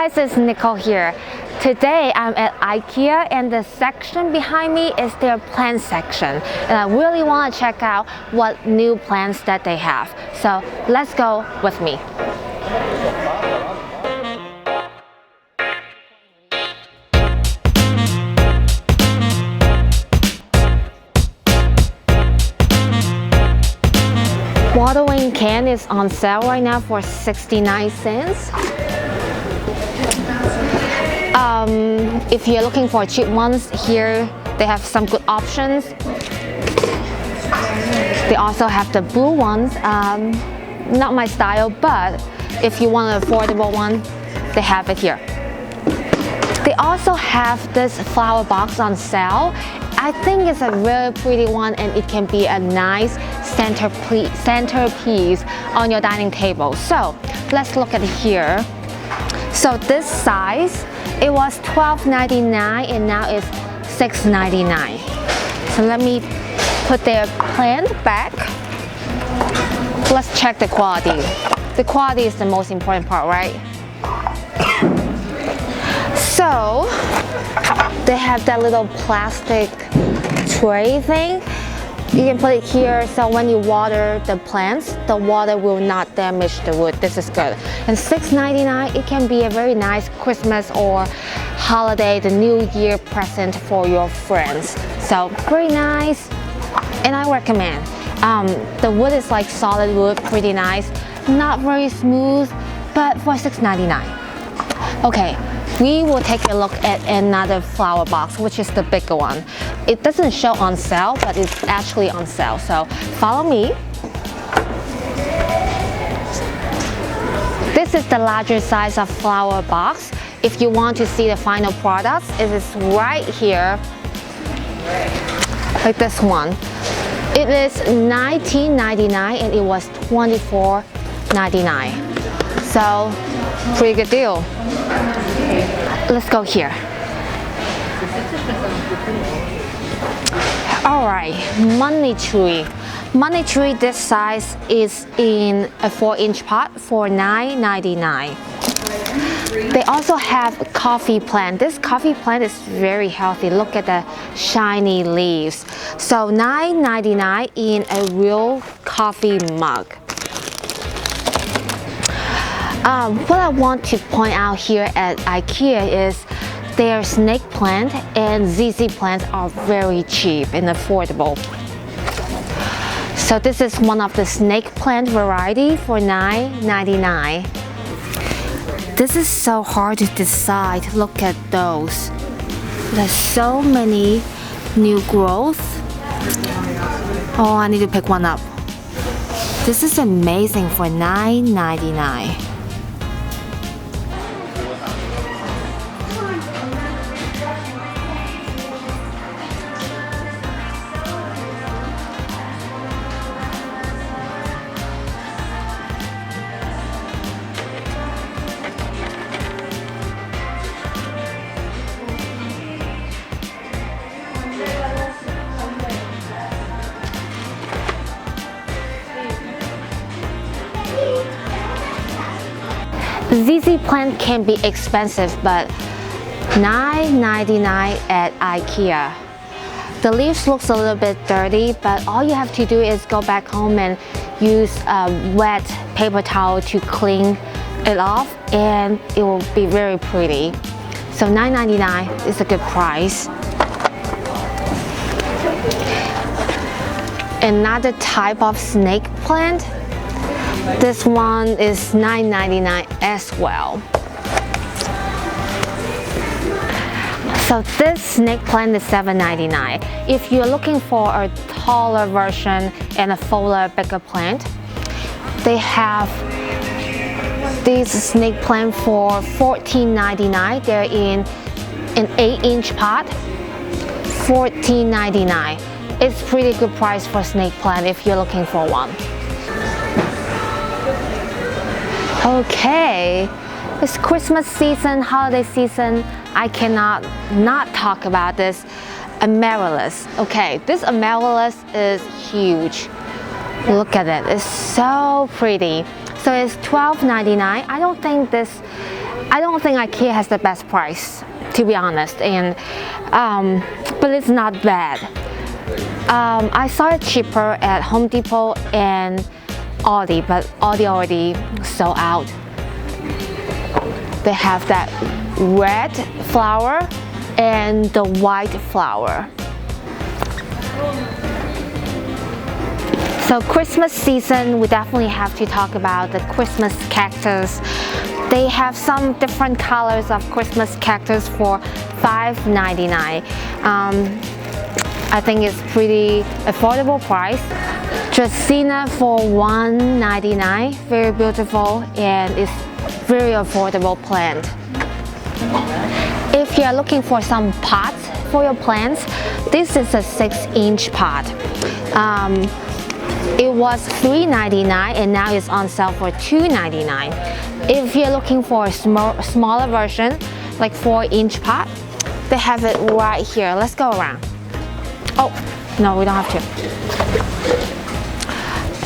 guys, it's Nicole here. Today I'm at Ikea and the section behind me is their plant section. And I really want to check out what new plants that they have. So let's go with me. Watering can is on sale right now for 69 cents. If you're looking for cheap ones, here they have some good options. They also have the blue ones, not my style, but if you want an affordable one, they have it here. They also have this flower box on sale. I think it's a really pretty one and it can be a nice centerpiece on your dining table. So let's look at it here. So this size, it was $12.99 and now it's $6.99. So let me put their plant back. Let's check the quality. The quality is the most important part, right? So they have that little plastic tray thing. You can put it here so when you water the plants, the water will not damage the wood. This is good. And $6.99, it can be a very nice Christmas or holiday, the New Year present for your friends. So very nice, and I recommend. The wood is like solid wood, pretty nice. Not very smooth, but for $6.99. Okay. We will take a look at another flower box, which is the bigger one. It doesn't show on sale, but it's actually on sale. So follow me. This is the larger size of flower box. If you want to see the final products, it is right here, like this one. It is $19.99 and it was $24.99. So pretty good deal. Let's go here. Alright, money tree. Money tree, this size is in a 4-inch pot for $9.99. They also have a coffee plant. This coffee plant is very healthy. Look at the shiny leaves. So $9.99 in a real coffee mug. What I want to point out here at Ikea is their snake plant and ZZ plants are very cheap and affordable. So this is one of the snake plant variety for $9.99. This is so hard to decide. Look at those. There's so many new growth. Oh, I need to pick one up. This is amazing for $9.99. ZZ plant can be expensive, but $9.99 at Ikea. The leaves looks a little bit dirty, but all you have to do is go back home and use a wet paper towel to clean it off, and it will be very pretty. So $9.99 is a good price. Another type of snake plant. This one is $9.99 as well. So this snake plant is $7.99. If you're looking for a taller version and a fuller, bigger plant, they have this snake plant for $14.99. They're in an 8-inch pot, $14.99. It's pretty good price for snake plant if you're looking for one. Okay, it's Christmas season, holiday season. I cannot not talk about this amaryllis. Okay, this amaryllis is huge. Look at it, it's so pretty. So it's $12.99. I don't think this I don't think Ikea has the best price, to be honest, and but it's not bad. I saw it cheaper at Home Depot and Aldi, but Aldi already sold out. They have that red flower and the white flower. So Christmas season, we definitely have to talk about the Christmas cactus. They have some different colors of Christmas cactus for $5.99. I think it's pretty affordable price. Dracaena for $1.99, very beautiful, and it's very affordable plant. If you're looking for some pots for your plants, this is a 6-inch pot. It was $3.99 and now it's on sale for $2.99. If you're looking for a smaller version, like 4-inch pot, they have it right here. Let's go around. Oh, no, we don't have to.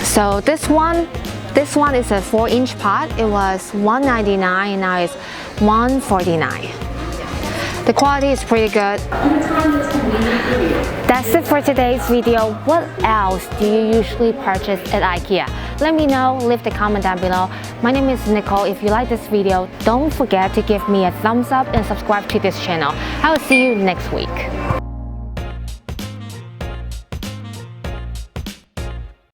So this one is a 4-inch pot. It was $1.99 and now it's $1.49. The quality is pretty good. That's it for today's video. What else do you usually purchase at Ikea? Let me know, leave the comment down below. My name is Nicole. If you like this video, don't forget to give me a thumbs up and subscribe to this channel. I will see you next week.